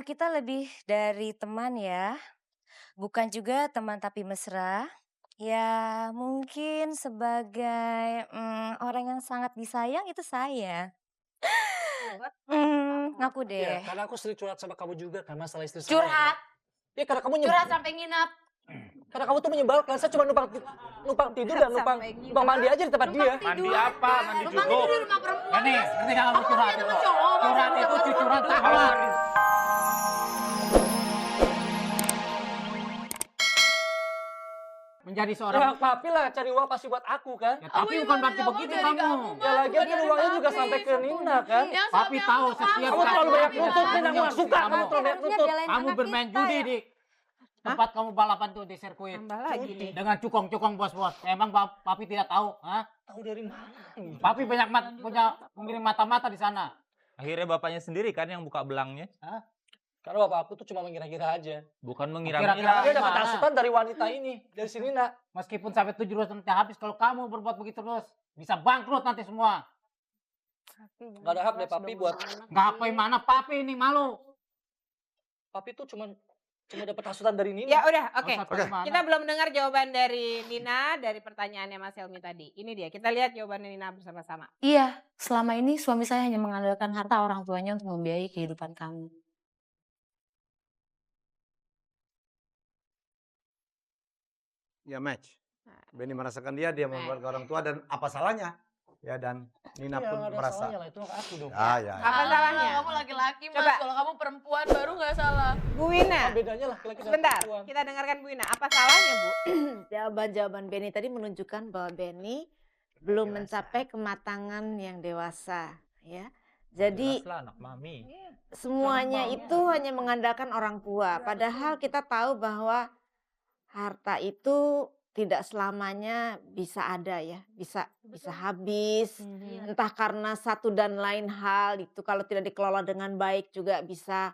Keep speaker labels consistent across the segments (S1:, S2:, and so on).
S1: Kita lebih dari teman ya, bukan juga teman tapi mesra. Ya mungkin sebagai, orang yang sangat disayang itu saya. Ngaku
S2: Iya,
S1: deh.
S2: karena aku sering curhat sama kamu juga kan masalah istri saya kan.
S1: Curhat
S2: Ya karena kamu
S1: curhat sampai nginep.
S2: karena kamu tuh menyebalkan, saya cuma numpang tidur dan numpang
S3: Sampai
S2: numpang mandi aja di tempat dia.
S4: Mandi apa? Mandi
S1: Numpang
S4: junub.
S1: tidur di rumah perempuan.
S4: Ini, ngerti gak kamu curhat itu?
S1: cowok,
S4: Curhat itu cucuran tangan. Menjadi
S2: Ya
S4: seorang,
S2: hak papi lah cari uang pasti buat aku kan.
S4: ya, tapi bukan berarti begitu kamu.
S2: Ya lagian kan uangnya juga sampai ke Nina kan.
S4: Papi tahu setiap
S2: Kamu terlalu banyak nuntut, Nina, aku gak suka kamu terlalu banyak nuntut.
S4: Kamu bermain judi di tempat kamu balapan tuh di sirkuit.
S3: Tambah lagi nih.
S4: Dengan cukong-cukong bos-bos. Emang papi tidak tahu, hah?
S2: Tahu dari mana ini?
S4: Papi banyak punya pengiring mata-mata di sana.
S5: Akhirnya bapaknya sendiri kan yang buka belangnya.
S2: Karena bapak aku tuh cuma mengira-ngira aja.
S5: Bukan
S4: Kira-kira.
S2: Karena dia dapat
S4: Mana?
S2: hasutan dari wanita ini, dari si Nina.
S4: Meskipun sampai 7 nanti habis, kalau kamu berbuat begitu terus, bisa bangkrut nanti semua.
S2: Gak ada hak deh papi buat,
S4: Nggak apa mana papi ini malu.
S2: papi tuh cuma dapat hasutan dari Nina.
S3: Ya udah, oke.
S4: Harus apa gimana?
S3: Kita belum dengar jawaban dari Nina dari pertanyaannya Mas Helmi tadi. Ini dia, kita lihat jawabannya Nina bersama-sama.
S6: Iya, selama ini suami saya hanya mengandalkan harta orang tuanya untuk membiayai kehidupan kamu.
S7: Ya match. Benny merasakan dia membuat ke orang tua dan apa salahnya? Ya dan Nina
S2: Iya,
S7: pun
S2: nggak ada
S7: merasa.
S2: salahnya lah, itu hak aku dong.
S7: Ya.
S3: Apa salahnya?
S8: Kamu laki-laki mas,
S3: Coba.
S8: kalau kamu perempuan baru nggak salah.
S3: Bu Wina,
S2: Apa bedanya laki-laki sama
S3: sebentar.
S2: perempuan?
S3: Kita dengarkan Bu Wina. Apa salahnya, Bu?
S9: Jawaban-jawaban Benny tadi menunjukkan bahwa Benny belum mencapai kematangan yang dewasa, ya. Jadi
S5: Jelaslah anak mami.
S9: semuanya itu hanya mengandalkan orang tua. Padahal kita tahu bahwa harta itu tidak selamanya bisa ada ya, bisa habis. Entah karena satu dan lain hal itu kalau tidak dikelola dengan baik juga bisa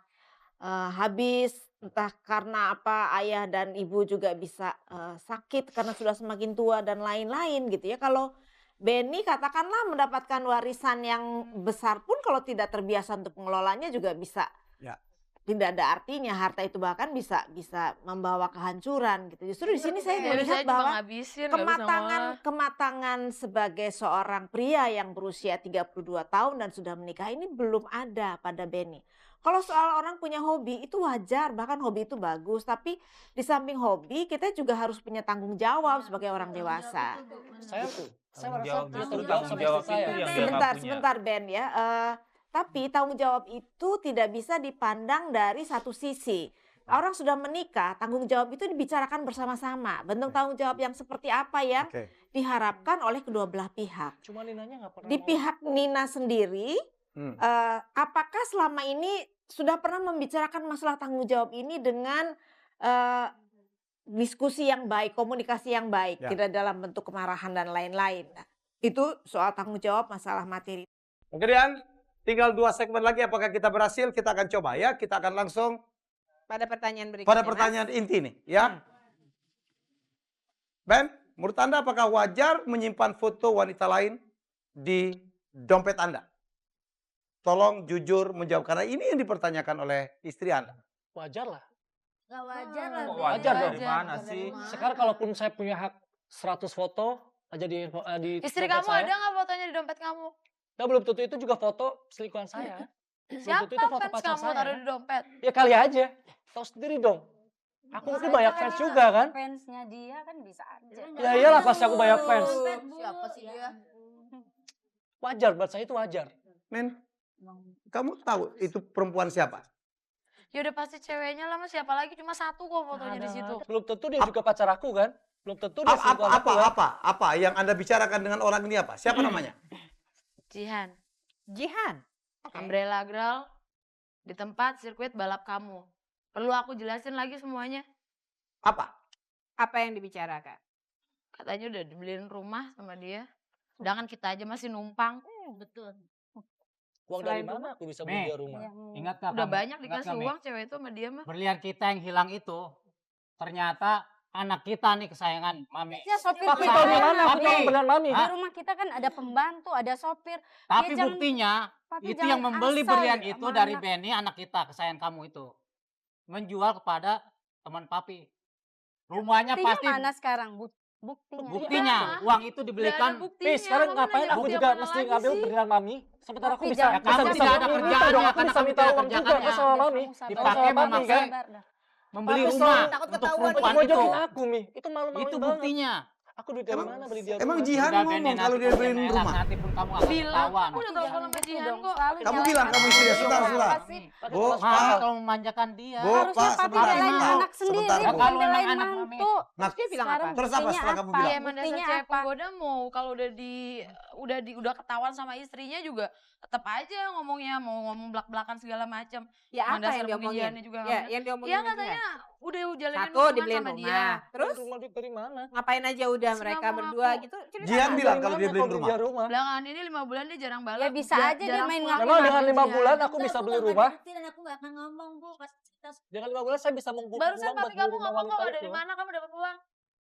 S9: habis. Entah karena apa ayah dan ibu juga bisa sakit karena sudah semakin tua dan lain-lain gitu ya. Kalau Benny katakanlah mendapatkan warisan yang besar pun kalau tidak terbiasa untuk mengelolanya juga bisa
S7: Ya.
S9: tidak ada artinya. Harta itu bahkan bisa membawa kehancuran gitu. Justru di sini saya melihat bahwa kematangan sebagai seorang pria yang berusia 32 tahun dan sudah menikah ini belum ada pada Benny. Kalau soal orang punya hobi itu wajar, bahkan hobi itu bagus. Tapi di samping hobi kita juga harus punya tanggung jawab sebagai orang dewasa.
S2: Saya merasa
S5: jawab
S2: punya
S5: justru
S2: tanggung jawab sama
S5: jawab
S2: istri saya.
S5: itu yang dia nggak punya.
S9: Sebentar Ben ya. Tapi tanggung jawab itu tidak bisa dipandang dari satu sisi. Orang sudah menikah, tanggung jawab itu dibicarakan bersama-sama. Bentuk tanggung jawab yang seperti apa yang
S7: Oke.
S9: diharapkan oleh kedua belah pihak.
S2: Cuma Ninanya nggak pernah
S9: Di
S2: mau.
S9: pihak Nina sendiri,
S7: Hmm.
S9: apakah selama ini sudah pernah membicarakan masalah tanggung jawab ini dengan diskusi yang baik, komunikasi yang baik,
S7: Ya.
S9: tidak dalam bentuk kemarahan dan lain-lain. Nah, itu soal tanggung jawab masalah materi.
S7: Oke Dian, tinggal 2 segmen lagi. Apakah kita berhasil? Kita akan coba ya. Kita akan langsung
S3: Pada pertanyaan berikutnya.
S7: pada pertanyaan inti nih ya. Ben, menurut Anda apakah wajar menyimpan foto wanita lain di dompet Anda? Tolong jujur menjawab karena ini yang dipertanyakan oleh istri Anda.
S2: Wajar lah.
S1: Gak wajar lah.
S5: Kok
S1: Ben.
S5: wajar
S2: dong?
S5: dari mana sih?
S2: Sekarang kalaupun saya punya hak 100 foto aja di
S8: Istri
S2: dompet
S8: kamu
S2: saya,
S8: ada nggak fotonya di dompet kamu?
S2: nah belum tentu itu juga foto selingkuhan saya. Belum
S8: Siapa
S2: tentu itu foto
S8: fans
S2: pacar
S8: kamu
S2: saya.
S8: taruh di dompet?
S2: Ya kali aja. Tahu sendiri dong. Aku mungkin banyak fans juga kan.
S6: Fansnya dia kan bisa aja.
S2: Ya iyalah pasti aku banyak fans.
S8: Siapa sih dia?
S2: Wajar buat saya itu wajar.
S7: Men, kamu tahu itu perempuan siapa?
S8: Ya udah pasti ceweknya lah mas, siapa lagi, cuma satu kok fotonya di situ.
S2: Belum tentu dia juga pacar aku kan. Belum tentu dia selingkuhan aku kan.
S7: Apa yang Anda bicarakan dengan orang ini apa? Siapa namanya?
S8: Jihan,
S3: Jihan.
S8: Umbrella Girl di tempat sirkuit balap kamu. Perlu aku jelasin lagi semuanya?
S7: Apa?
S3: Apa yang dibicarakan?
S8: Katanya udah dibeliin rumah sama dia. Sedangkan kita aja masih numpang.
S1: Betul.
S2: Uang dari mana aku bisa beli dia rumah?
S4: Ingat gak
S8: Udah
S4: kamu?
S8: banyak
S4: Ingat
S8: dikasih
S4: gak, Mi?
S8: uang cewek itu sama dia mah.
S4: Berlian kita yang hilang itu ternyata anak kita nih kesayangan Mami.
S10: Ya sopir
S2: Papi
S10: kita.
S2: tahu di mana? Aku
S4: Papi.
S2: tahu benar Mami.
S10: Di rumah kita kan ada pembantu, ada sopir.
S4: Tapi
S10: jangan-
S4: buktinya
S10: Papi
S4: itu
S10: jangan
S4: yang membeli
S10: asal
S4: berlian
S10: ya
S4: itu
S10: sama
S4: dari
S10: anak.
S4: Benny, anak kita, kesayangan kamu itu. Menjual kepada teman papi. Rumahnya
S10: Buktinya
S4: pasti
S10: mana sekarang? Buktinya.
S4: buktinya uang itu dibelikan.
S2: Pi, sekarang ngapain aku juga mesti ngambil berlian Mami? Sebentar aku
S10: Tapi
S2: bisa
S10: jangan-
S4: Ya, kamu
S2: bisa
S4: tidak ada
S2: minta
S4: kerjaannya,
S2: dong, aku
S4: karena
S2: bisa
S4: kamu
S2: minta
S4: tidak
S2: uang juga
S4: kerjaannya.
S2: sama Mami.
S4: Dipakai
S2: Sama Papi,
S4: memakai
S2: kan?
S4: membeli
S2: Papi
S4: rumah
S2: selalu
S4: untuk
S2: Mau
S4: perempuan itu.
S2: jokin aku Mi, itu malu-malu
S4: Itu
S2: banget.
S4: buktinya.
S2: Aku duit dari mana beli dia
S7: Emang
S2: rumah?
S7: Jihan
S4: Sudah, Benny,
S7: ngomong kalau
S4: nanti
S7: dia
S4: kamu
S7: beliin
S4: elak,
S7: rumah.
S4: nanti pun kamu akan
S8: Bilang,
S4: ketahuan.
S8: aku udah telepon sama Jihan kok.
S7: Kamu bilang kamu istri dia, sebentar. Bu,
S4: Masa
S7: Pak,
S4: kalau memanjakan dia.
S7: Bu,
S10: Harusnya
S7: Pak,
S10: papi
S7: sebentar,
S10: belain
S7: sebentar.
S10: anak sendiri,
S7: Sebentar, Bu.
S10: bukan
S4: Kalau memang
S10: belain
S4: anak Mami.
S10: mantu.
S7: Nah,
S3: Dia bilang
S10: Sekarang
S3: apa?
S7: terus apa
S10: buktinya
S7: setelah kamu
S10: apa?
S7: bilang?
S8: Ya emang dasar
S10: Buktinya
S8: cewek
S10: apa?
S8: penggoda mau kalau udah ketahuan sama istrinya juga tetap aja ngomongnya mau ngomong belak-belakan segala macam.
S3: Ya
S8: Emang
S3: apa
S8: dasar
S3: yang diomongin?
S8: pemilihannya juga nggak
S3: Ya,
S8: bener.
S3: yang diomongin.
S8: Ya
S3: sama dia.
S8: katanya udah jalanin
S3: Satu
S8: hubungan
S3: dibeliin
S8: sama
S3: rumah.
S8: dia.
S3: Terus
S2: Rumah duit dari mana?
S3: ngapain aja udah
S8: Terus
S3: mereka
S8: ngomong
S3: berdua
S8: aku.
S3: gitu? Cerita
S7: Jihan
S3: aja.
S7: bilang kalau dia
S2: Dari mana
S7: beliin
S2: kau beli
S7: rumah.
S2: dia rumah?
S8: Belakangan ini 5 bulan dia jarang balik.
S10: Ya bisa aja dia main ngaku.
S2: Memang dengan 5
S8: Jihan.
S2: bulan aku bisa beli rumah?
S6: Dan aku gak akan ngomong, Bu. Pas kita
S2: Dengan 5 bulan saya bisa mengumpulkan
S8: Barusan
S2: uang buat
S8: papi
S2: beli
S8: kamu
S2: rumah
S8: ngomong
S2: wanita
S8: kok dari
S2: itu.
S8: mana kamu dapat uang.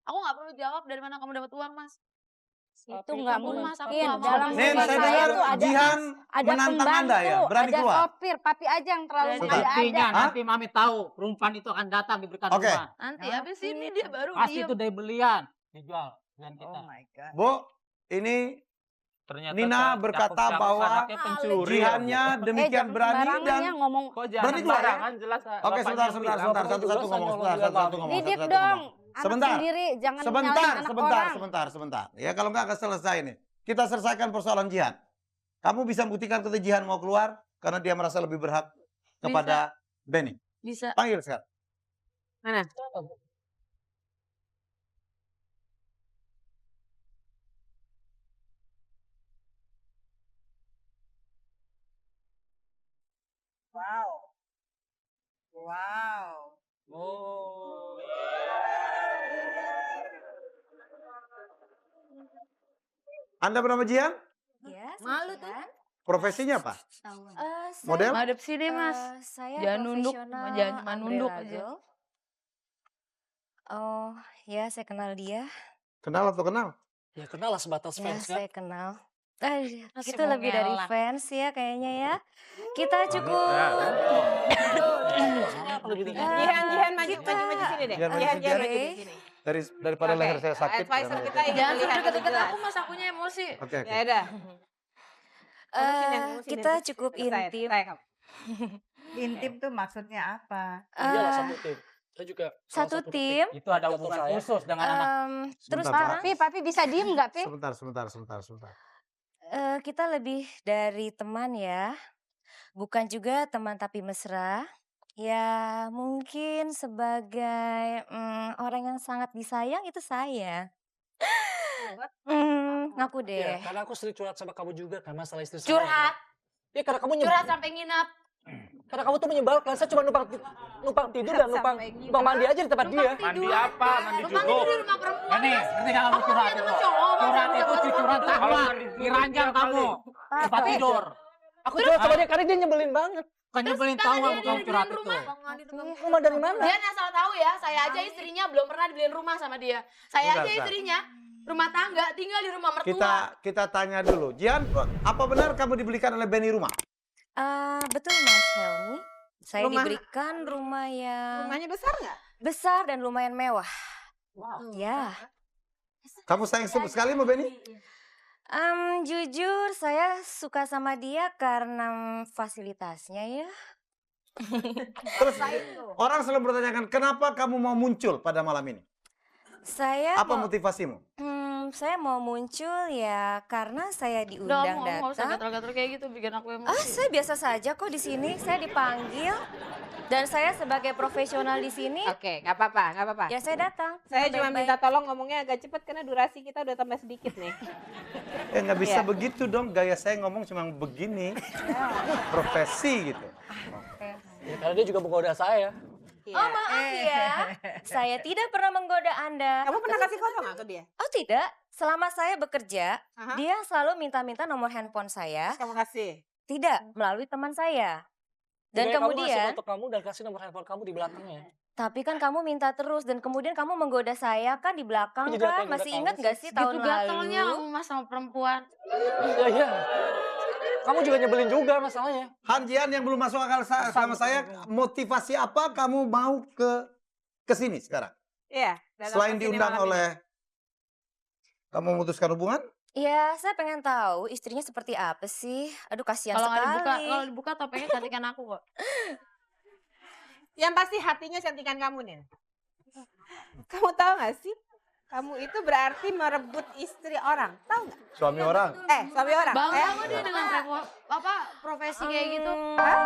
S8: Aku nggak perlu jawab dari mana kamu dapat uang, Mas.
S10: Itu
S2: Papi,
S10: nggak
S2: kamu
S8: Mas, aku
S10: mungkin.
S8: nggak mau.
S10: Dalam
S7: Nen,
S10: rumah
S7: saya
S10: saya
S7: dengar
S10: tuh ada
S7: Jihan menantang
S10: pembantu,
S7: Anda ya, berani
S10: ada
S7: keluar.
S10: sopir. Papi aja yang terlalu
S8: Berani.
S7: Sebentar.
S4: Buktinya
S10: mengada-ada.
S4: nanti Mami tahu perempuan itu akan datang diberikan
S7: Oke.
S4: rumah.
S8: Nanti habis ini dia baru
S4: Pasti
S8: diem.
S4: itu dari belian dijual dan kita.
S7: Bu, ini
S5: Ternyata
S7: Nina berkata
S5: cakep-cakep
S7: bahwa
S5: anaknya pencuri.
S7: Jihannya demikian
S10: jangan
S7: berani
S10: sembarangan
S7: dan
S10: ya ngomong.
S5: Kok jangan
S7: Berarti keluar ya?
S5: sembarangan jelas.
S7: Oke,
S5: bapaknya
S7: sebentar,
S5: yang
S7: sebentar,
S5: bilang.
S7: sebentar, satu-satu ngomong, satu-satu ngomong,
S10: Didik
S7: satu-satu
S10: dong.
S7: ngomong.
S10: Anak
S7: Sebentar.
S10: sendiri jangan
S7: Sebentar,
S10: nyalain anak
S7: sebentar,
S10: orang.
S7: sebentar. Ya kalau nggak akan selesai nih. Kita selesaikan persoalan Jihan. Kamu bisa buktikan ketika Jihan mau keluar karena dia merasa lebih berhak kepada Benny.
S8: Bisa.
S7: Panggil sekarang.
S3: Mana?
S5: Oh.
S7: Anda bernama Jihan?
S1: Ya,
S8: Malu tuh.
S1: Jihan.
S7: Profesinya apa?
S1: Saya,
S7: Model?
S8: Madep sini, Mas.
S1: Saya
S8: Jangan nunduk,
S1: profesional
S8: jangan cuma nunduk
S1: umbrella
S8: aja.
S1: girl. Oh, ya saya kenal dia.
S7: Kenal atau kenal?
S2: Ya kenal lah sebatas
S1: Ya,
S2: fans kan.
S1: saya kenal.
S8: Masih
S1: Itu
S8: mau
S1: lebih dari
S8: ngelak.
S1: fans ya kayaknya ya. Kita cukup
S3: Jihan maju
S1: kita-
S3: sini deh.
S7: Jihan maju
S3: Jihan
S7: sini.
S3: maju di sini.
S7: Daripada
S3: Oke.
S7: leher saya sakit.
S3: Advisor kita ingin
S8: Jangan
S3: melihat
S8: deket-deket
S3: lebih
S8: aku,
S3: jelas.
S8: Mas. Akunya emosi.
S7: Oke, oke.
S3: Ya udah.
S1: kita cukup intim.
S11: Intim tuh maksudnya apa?
S2: Iyalah
S1: Eh,
S2: satu tim. Saya juga salah
S1: satu tim.
S4: Itu ada hubungan
S2: saya.
S4: khusus dengan anak.
S1: Terus
S7: Sebentar, Pak.
S10: Papi bisa diem nggak, Pi?
S7: Sebentar.
S1: kita lebih dari teman ya. Bukan juga teman tapi mesra. Ya mungkin sebagai orang yang sangat disayang itu saya. Ngaku
S2: Ya,
S1: deh.
S2: karena aku sering curhat sama kamu juga kan masalah istri saya.
S8: Curhat.
S2: Ya karena kamu
S8: Curhat sampai nginap.
S2: karena kamu tuh menyebalkan. Saya cuma numpang tidur dan numpang mandi aja di tempat dia.
S5: Mandi apa? Mandi
S8: Lu mandi
S5: junub.
S8: di rumah perempuan.
S4: Ini,
S8: Mas.
S4: ngerti kalau
S8: Kamu
S4: curhat
S8: punya
S4: itu.
S8: teman cowok, Mas.
S4: Curhat itu
S8: Teman
S4: cucuran
S8: cowok.
S4: tahuan. Diranjang kamu. Tempat tidur.
S2: Aku curhat sama dia karena dia nyebelin banget.
S4: Bukan nyebelin tahu kamu curhat itu.
S2: Rumah dari mana?
S8: Dia asal tahu ya, saya aja istrinya belum pernah dibeliin rumah sama dia. Saya aja
S7: Bentar.
S8: istrinya rumah tangga tinggal di rumah mertua.
S7: Kita tanya dulu. Jihan, apa benar kamu dibelikan oleh Benny rumah?
S1: Betul Mas Helmi. Saya
S3: Rumah-
S1: diberikan rumah yang
S3: Rumahnya besar nggak?
S1: besar dan lumayan mewah. Ya.
S7: Kamu sayang sekali sama Benny?
S1: Jujur saya suka sama dia karena fasilitasnya ya.
S7: Terus orang selalu bertanyakan kenapa kamu mau muncul pada malam ini?
S1: Saya
S7: Apa
S1: mau,
S7: motivasimu?
S1: saya mau muncul ya karena saya
S8: Udah
S1: diundang
S8: ngomong nggak usah
S1: datang.
S8: gatal-gatal kayak gitu bikin aku emosi.
S1: Saya biasa saja kok di sini. Saya dipanggil dan saya sebagai profesional di sini
S3: Oke, nggak apa-apa.
S1: ya saya datang.
S3: Saya cuma
S1: Baik-baik.
S3: minta tolong ngomongnya agak cepat karena durasi kita udah tambah sedikit nih.
S7: Nggak bisa
S3: Iya.
S7: begitu dong. Gaya saya ngomong cuma begini. Profesi gitu.
S2: Ya, karena dia juga menggoda saya.
S3: Iya.
S1: Oh maaf ya, saya tidak pernah menggoda Anda.
S3: Kamu pernah kasih foto nggak ke dia?
S1: Oh tidak, selama saya bekerja,
S3: Aha.
S1: dia selalu minta-minta nomor handphone saya.
S3: Terus kamu kasih.
S1: Tidak, melalui teman saya. Dan
S2: Lebih baik kamu ngasih
S1: kemudian,
S2: foto kamu dan kasih nomor handphone kamu di belakangnya.
S1: Tapi kan kamu minta terus dan kemudian kamu menggoda saya kan di belakang
S2: Jadi apa
S1: kan?
S2: yang
S1: Masih
S2: goda
S1: ingat
S2: kamu
S1: nggak
S2: sih?
S1: sih tahun
S8: Gitu gatalnya
S1: lalu?
S8: kamu mas sama perempuan.
S2: Iya, iya. Kamu juga nyebelin juga masalahnya.
S7: Hanjian yang belum masuk akal sama saya, motivasi apa kamu mau ke sini sekarang?
S3: Iya. datang
S7: Selain
S3: ke sini
S7: diundang
S3: malam ini.
S7: oleh kamu memutuskan hubungan?
S1: Iya, saya pengen tahu istrinya seperti apa sih? Aduh, kasihan
S8: Kalau nggak dibuka,
S1: sekali.
S8: kalau dibuka topengnya cantikan aku kok.
S3: Yang pasti hatinya cantikan kamu nih. Kamu tahu nggak sih? Kamu itu berarti merebut istri orang, tahu nggak?
S7: Suami orang?
S3: Suami orang.
S8: Bangga kok dia dengan profesi kayak gitu.
S3: Hah?